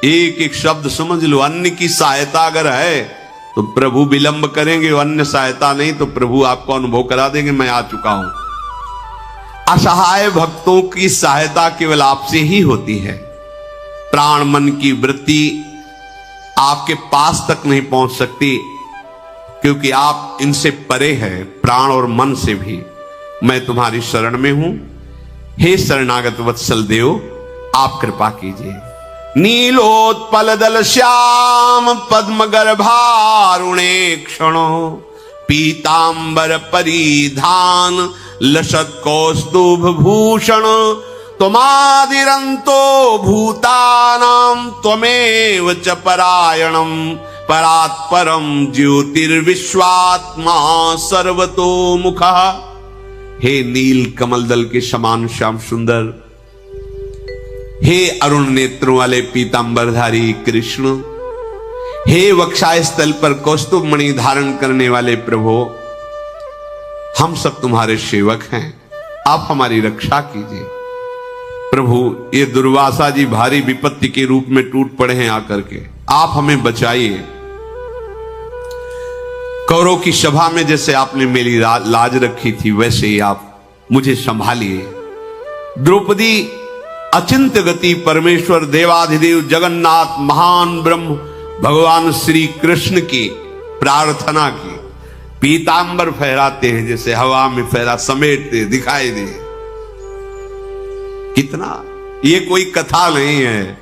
एक एक शब्द समझ लो। अन्य की सहायता अगर है तो प्रभु विलंब करेंगे, अन्य सहायता नहीं तो प्रभु आपको अनुभव करा देंगे, मैं आ चुका हूं। असहाय भक्तों की सहायता केवल आपसे ही होती है। प्राण मन की वृत्ति आपके पास तक नहीं पहुंच सकती, क्योंकि आप इनसे परे हैं, प्राण और मन से भी। मैं तुम्हारी शरण में हूं। हे शरणागत वत्सल देव, आप कृपा कीजिए। नीलोत्पल दल श्याम पद्म गर्भारुणे क्षणो पीतांबर परिधान लसत कौस्तुभ भूषण त्वमादिरंतो भूतानां त्वमेव च परायणं परात्परं ज्योतिर्विश्वात्मा सर्वतोमुखः। हे नील कमल दल के समान श्याम सुंदर, हे अरुण नेत्रों वाले पीतांबरधारी कृष्ण, हे वक्षाय स्थल पर कौस्तुभ मणि धारण करने वाले प्रभु, हम सब तुम्हारे सेवक हैं, आप हमारी रक्षा कीजिए। प्रभु, ये दुर्वासा जी भारी विपत्ति के रूप में टूट पड़े हैं आकर के, आप हमें बचाइए। कौरव की सभा में जैसे आपने मेरी लाज रखी थी, वैसे ही आप मुझे संभालिए। द्रौपदी अचिंत्य गति परमेश्वर देवाधिदेव जगन्नाथ महान ब्रह्म भगवान श्री कृष्ण की प्रार्थना की पीतांबर फहराते हैं, जैसे हवा में फहरा समेटते दिखाई दे। कितना, ये कोई कथा नहीं है,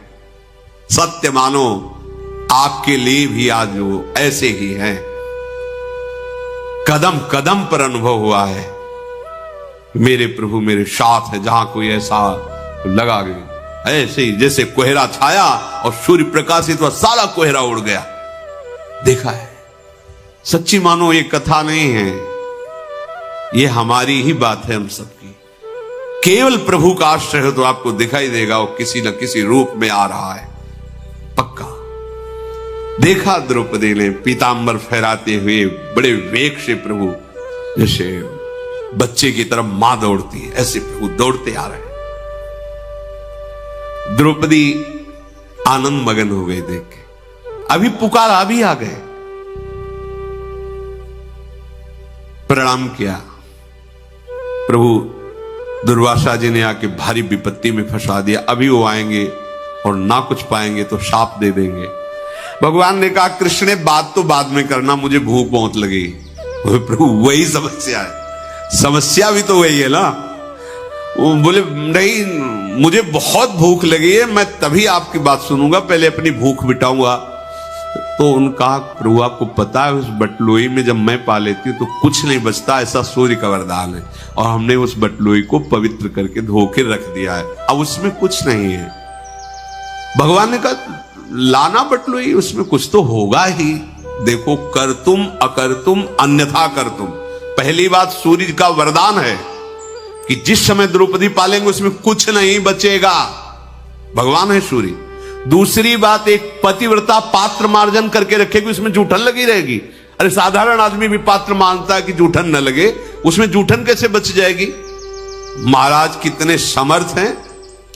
सत्य मानो। आपके लिए भी आज वो ऐसे ही है। कदम कदम पर अनुभव हुआ है, मेरे प्रभु मेरे साथ है। जहां कोई ऐसा लगा गया, ऐसे ही जैसे कोहरा छाया और सूर्य प्रकाशित हुआ, सारा कोहरा उड़ गया। देखा है, सच्ची मानो ये कथा नहीं है, ये हमारी ही बात है हम सबकी। केवल प्रभु का आश्रय हो तो आपको दिखाई देगा वो किसी न किसी रूप में आ रहा है, पक्का। देखा द्रौपदी ने पीतांबर फहराते हुए बड़े वेग से प्रभु, जैसे बच्चे की तरफ मां दौड़ती है, ऐसे प्रभु दौड़ते आ रहे हैं। द्रौपदी आनंद मगन हो गई देख के, अभी पुकारा, अभी आ गए। प्रणाम किया। प्रभु, दुर्वासा जी ने आके भारी विपत्ति में फंसा दिया, अभी वो आएंगे और ना कुछ पाएंगे तो शाप दे देंगे। भगवान ने कहा, कृष्ण ने बात तो बाद में करना, मुझे भूख बहुत लगी। प्रभु, वही समस्या है, समस्या भी तो वही है ना। वो बोले, नहीं मुझे बहुत भूख लगी है, मैं तभी आपकी बात सुनूंगा, पहले अपनी भूख मिटाऊंगा। तो उनका, प्रभु आपको पता है उस बटलोई में जब मैं पा लेती हूँ तो कुछ नहीं बचता, ऐसा सूर्य का वरदान है, और हमने उस बटलोई को पवित्र करके धो के रख दिया है, अब उसमें कुछ नहीं है। भगवान ने कहा, लाना बटलोई, उसमें कुछ तो होगा ही। देखो, कर तुम अकर तुम अन्यथा कर तुम। पहली बात सूर्य का वरदान है कि जिस समय द्रौपदी पालेंगे उसमें कुछ नहीं बचेगा, भगवान है सूर्य। दूसरी बात, एक पतिव्रता पात्र मार्जन करके रखेगी, उसमें जूठन लगी रहेगी। अरे साधारण आदमी भी पात्र मानता है कि जूठन न लगे, उसमें जूठन कैसे बच जाएगी? महाराज कितने समर्थ हैं,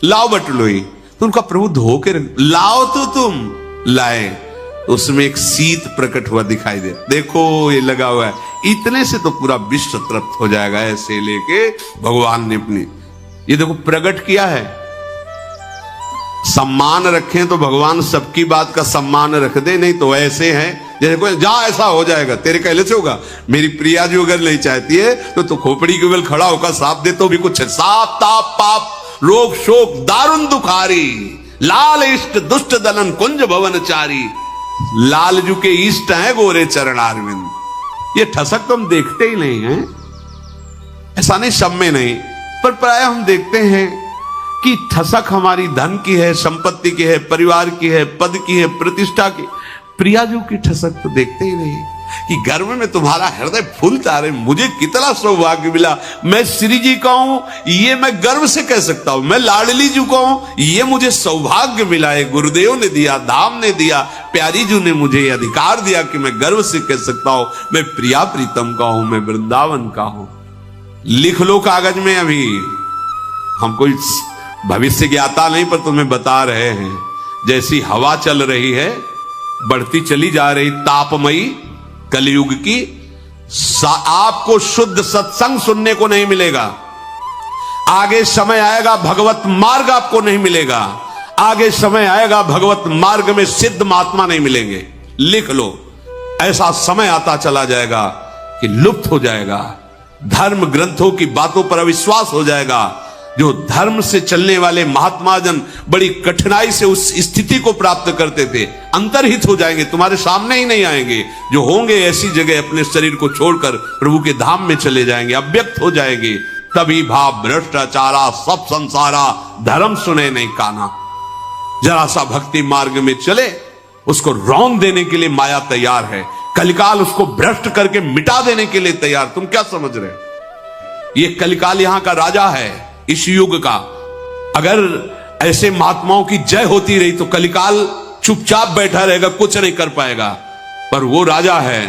लाओ बटलोई। तो उनका प्रभु धो के लाओ, तो तुम लाए, उसमें एक शीत प्रकट हुआ दिखाई दे, देखो ये लगा हुआ है, इतने से तो पूरा विश्व तृप्त हो जाएगा। ऐसे लेके भगवान ने अपनी, ये देखो प्रकट किया है, सम्मान रखें तो भगवान सबकी बात का सम्मान रख दे, नहीं तो ऐसे हैं जैसे कोई जा ऐसा हो जाएगा, तेरे कहले से होगा। मेरी प्रिया जो अगर नहीं चाहती है तो खोपड़ी के बल खड़ा होकर साफ दे तो भी कुछ है। साप ताप पाप रोग शोक दारुण दुखारी, लाल इष्ट दुष्ट दलन कुंज भवनचारी। लालजू के इष्ट हैं गोरे चरणारविंद। ये ठसक तो हम देखते ही नहीं है, ऐसा नहीं सब में नहीं, पर प्राय हम देखते हैं कि ठसक हमारी धन की है, संपत्ति की है, परिवार की है, पद की है, प्रतिष्ठा की। प्रियाजू की ठसक तो देखते ही नहीं कि गर्भ में तुम्हारा हृदय फूलता रहे। मुझे कितना सौभाग्य मिला, मैं श्री जी का हूं, ये मैं गर्व से कह सकता हूं। मैं लाडली जी का हूं, ये मुझे सौभाग्य मिला है। गुरुदेव ने दिया, धाम ने दिया, प्यारी जी ने मुझे अधिकार दिया कि मैं गर्व से कह सकता हूं मैं प्रिया प्रीतम का हूं, मैं वृंदावन का हूं। लिख लो कागज में, अभी हम कोई भविष्य ज्ञाता नहीं पर तुम्हें बता रहे हैं। जैसी हवा चल रही है, बढ़ती चली जा रही तापमयी कलयुग की, आपको शुद्ध सत्संग सुनने को नहीं मिलेगा। आगे समय आएगा भगवत मार्ग आपको नहीं मिलेगा। आगे समय आएगा भगवत मार्ग में सिद्ध महात्मा नहीं मिलेंगे। लिख लो, ऐसा समय आता चला जाएगा कि लुप्त हो जाएगा। धर्म ग्रंथों की बातों पर अविश्वास हो जाएगा। जो धर्म से चलने वाले महात्मा जन बड़ी कठिनाई से उस स्थिति को प्राप्त करते थे, अंतर्हित हो जाएंगे, तुम्हारे सामने ही नहीं आएंगे। जो होंगे ऐसी जगह अपने शरीर को छोड़कर प्रभु के धाम में चले जाएंगे, अव्यक्त हो जाएंगे। तभी भाव भ्रष्टाचारा सब संसारा, धर्म सुने नहीं काना। जरा सा भक्ति मार्ग में चले, उसको रौंद देने के लिए माया तैयार है। कलिकाल उसको भ्रष्ट करके मिटा देने के लिए तैयार। तुम क्या समझ रहे हो? ये कलिकाल यहां का राजा है इस युग का। अगर ऐसे महात्माओं की जय होती रही तो कलिकाल चुपचाप बैठा रहेगा, कुछ नहीं कर पाएगा। पर वो राजा है,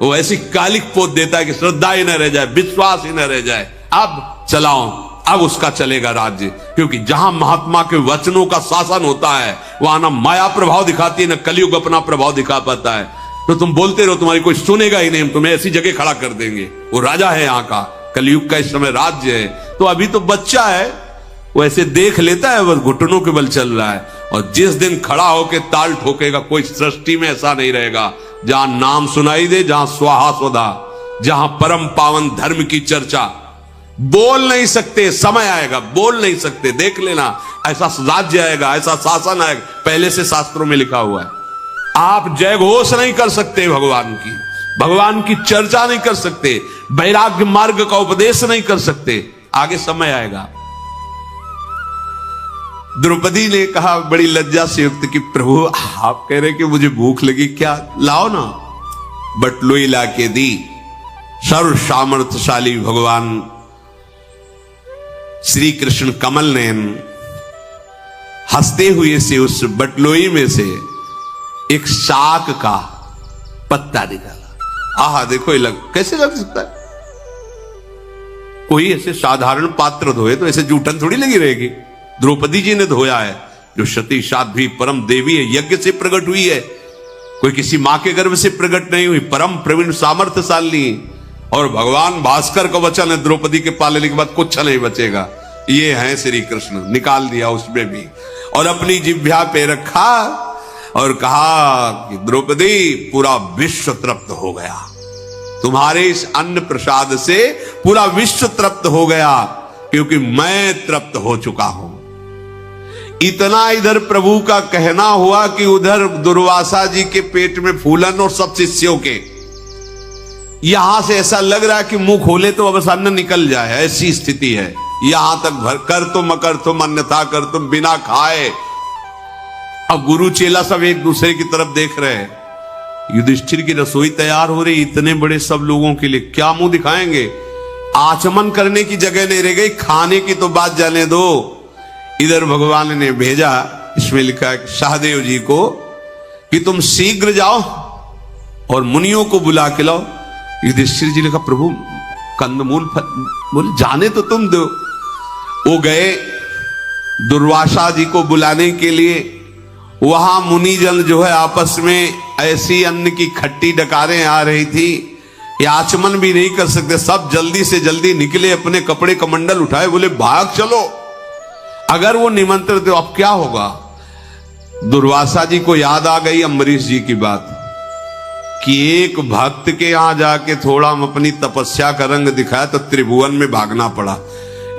वो ऐसी कालिक पोत देता है कि श्रद्धा ही न रह जाए, विश्वास ही न रह जाए। अब चलाओ, अब उसका चलेगा राज्य। क्योंकि जहां महात्मा के वचनों का शासन होता है, वहां ना माया प्रभाव दिखाती है, ना कलयुग अपना प्रभाव दिखा पाता है। तो तुम बोलते रहो, तुम्हारी कोई सुनेगा ही नहीं, हम तुम्हें ऐसी जगह खड़ा कर देंगे। वो राजा है यहाँ का, कलयुग का इस समय राज्य है। तो अभी तो बच्चा है, वो ऐसे देख लेता है, बस घुटनों के बल चल रहा है। और जिस दिन खड़ा होकर ताल ठोकेगा, कोई सृष्टि में ऐसा नहीं रहेगा जहां नाम सुनाई दे, जहां स्वाहा स्वधा, जहां परम पावन धर्म की चर्चा। बोल नहीं सकते, समय आएगा, बोल नहीं सकते। देख लेना, ऐसा राज्य आएगा, ऐसा शासन आएगा, पहले से शास्त्रों में लिखा हुआ है। आप जय घोष नहीं कर सकते भगवान की चर्चा नहीं कर सकते, वैराग्य मार्ग का उपदेश नहीं कर सकते। आगे समय आएगा। द्रौपदी ने कहा बड़ी लज्जा से युक्त कि प्रभु आप कह रहे कि मुझे भूख लगी, क्या लाओ ना। बटलोई ला के दी। सर्व सामर्थ्यशाली भगवान श्री कृष्ण कमल नयन हंसते हुए से उस बटलोई में से एक शाक का पत्ता निकाला। आहा, देखो ये कैसे लग सकता है? कोई ऐसे साधारण पात्र धोए तो ऐसे जूठन थोड़ी लगी रहेगी। द्रौपदी जी ने धोया है, जो सती साध्वी परम देवी है, यज्ञ से प्रकट हुई है, कोई किसी मां के गर्भ से प्रकट नहीं हुई, परम प्रवीण सामर्थ्यशाली। और भगवान भास्कर का वचन है, द्रौपदी के पालने के बाद कुछ नहीं बचेगा। ये है श्री कृष्ण। निकाल दिया उसमें भी और अपनी जिह्वा पे रखा और कहा कि द्रौपदी पूरा विश्व तृप्त हो गया, तुम्हारे इस अन्न प्रसाद से पूरा विश्व तृप्त हो गया, क्योंकि मैं तृप्त हो चुका हूं। इतना इधर प्रभु का कहना हुआ कि उधर दुर्वासा जी के पेट में फूलन और सब शिष्यों के। यहां से ऐसा लग रहा है कि मुंह खोले तो अब अन्न निकल जाए, ऐसी स्थिति है। यहां तक भर कर तुम अकर तुम अन्यथा कर तुम बिना खाए। अब गुरु चेला सब एक दूसरे की तरफ देख रहे हैं। युधिष्ठिर की रसोई तैयार हो रही, इतने बड़े सब लोगों के लिए क्या मुंह दिखाएंगे? आचमन करने की जगह नहीं रह गई, खाने की तो बात जाने दो। इधर भगवान ने भेजा, इसमें लिखा है सहदेव जी को कि तुम शीघ्र जाओ और मुनियों को बुला के लाओ। युधिष्ठिर जी ने कहा प्रभु कंदमूल फल, बोले जाने तो तुम दो। वो गए दुर्वासा जी को बुलाने के लिए। वहां मुनिजन जो है आपस में ऐसी अन्न की खट्टी डकारें आ रही थी, आचमन भी नहीं कर सकते। सब जल्दी से जल्दी निकले, अपने कपड़े कमंडल उठाए, बोले भाग चलो। अगर वो निमंत्रण दे अब क्या होगा? दुर्वासा जी को याद आ गई अम्बरीश जी की बात कि एक भक्त के यहां जाके थोड़ा हम अपनी तपस्या का रंग दिखाया तो त्रिभुवन में भागना पड़ा।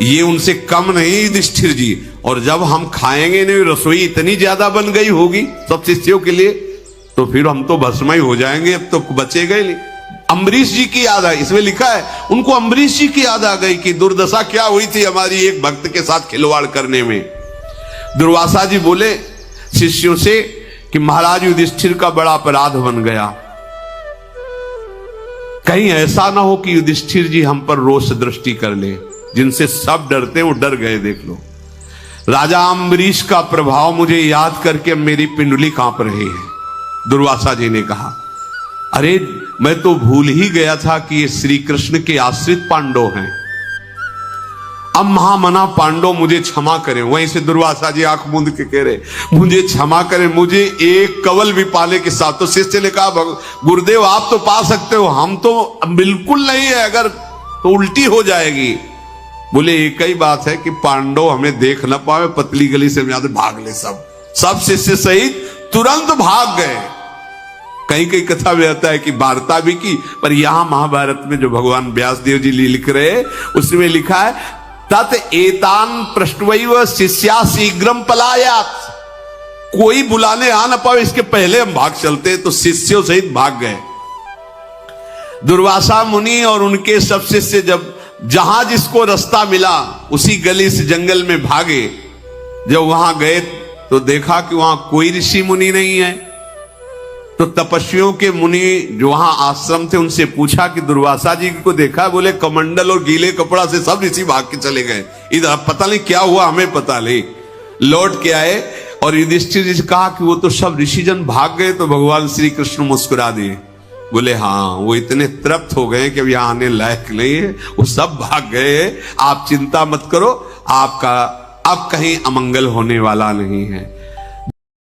ये उनसे कम नहीं युधिष्ठिर जी, और जब हम खाएंगे नहीं, रसोई इतनी ज्यादा बन गई होगी सब शिष्यों के लिए, तो फिर हम तो भस्म ही हो जाएंगे, अब तो बचेगा ही नहीं। अम्बरीश जी की याद आई, इसमें लिखा है उनको अम्बरीश जी की याद आ गई कि दुर्दशा क्या हुई थी हमारी एक भक्त के साथ खिलवाड़ करने में। दुर्वासा जी बोले शिष्यों से कि महाराज युधिष्ठिर का बड़ा अपराध बन गया, कहीं ऐसा ना हो कि युधिष्ठिर जी हम पर रोष दृष्टि कर ले। जिनसे सब डरते हैं वो डर गए, देख लो। राजा अम्बरीश का प्रभाव मुझे याद करके मेरी पिंडली कांप रही है। दुर्वासा जी ने कहा, अरे मैं तो भूल ही गया था कि ये श्री कृष्ण के आश्रित पांडव हैं। अब महामना पांडव मुझे क्षमा करें। वहीं से दुर्वासा जी आंख मूंद के कह रहे, मुझे क्षमा करें, मुझे एक कवल भी पाले के साथ। तो शिष्य ने कहा, गुरुदेव आप तो पा सकते हो, हम तो बिल्कुल नहीं है, अगर तो उल्टी हो जाएगी। बोले एक ही बात है कि पांडव हमें देख ना पाए, पतली गली से भाग ले। सब शिष्य सहित तुरंत भाग गए। कहीं कहीं कथा में आता है कि वार्ता भी की, पर यहां महाभारत में जो भगवान व्यासदेव जी लिख रहे उसमें लिखा है, तत एतान पृष्ठवैव शिष्या शीघ्रम पलायात। कोई बुलाने आ ना पाए इसके पहले हम भाग चलते, तो शिष्यों सहित भाग गए। दुर्वासा मुनि और उनके सब शिष्य जब जहां जिसको रास्ता मिला उसी गली से जंगल में भागे। जब वहां गए तो देखा कि वहां कोई ऋषि मुनि नहीं है। तो तपस्वियों के मुनि जो वहां आश्रम थे उनसे पूछा कि दुर्वासा जी को देखा? बोले कमंडल और गीले कपड़ा से सब ऋषि भाग के चले गए, इधर पता नहीं क्या हुआ, हमें पता नहीं। लौट के आए और युधिष्ठिर जी से कहा कि वो तो सब ऋषिजन भाग गए। तो भगवान श्री कृष्ण मुस्कुरा दिए, बोले हाँ वो इतने तृप्त हो गए कि अब यहां आने लायक नहीं है, वो सब भाग गए। आप चिंता मत करो, आपका अब कहीं अमंगल होने वाला नहीं है।